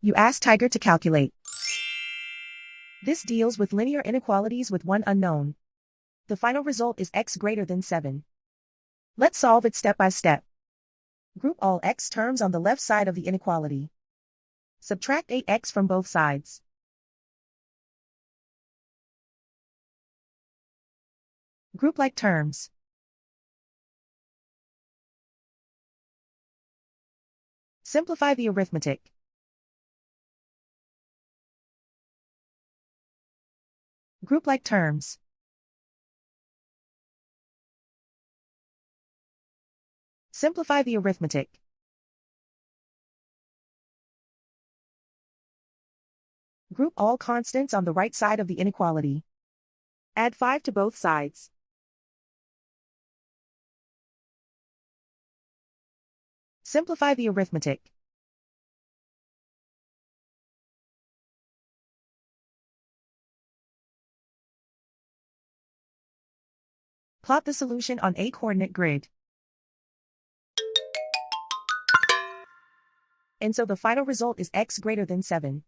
You ask Tiger to calculate. This deals with linear inequalities with one unknown. The final result is x greater than 7. Let's solve it step by step. Group all x terms on the left side of the inequality. Subtract 8x from both sides. Group like terms. Simplify the arithmetic. Group like terms. Simplify the arithmetic. Group all constants on the right side of the inequality. Add 5 to both sides. Simplify the arithmetic. Plot the solution on a coordinate grid. And so the final result is x greater than 7.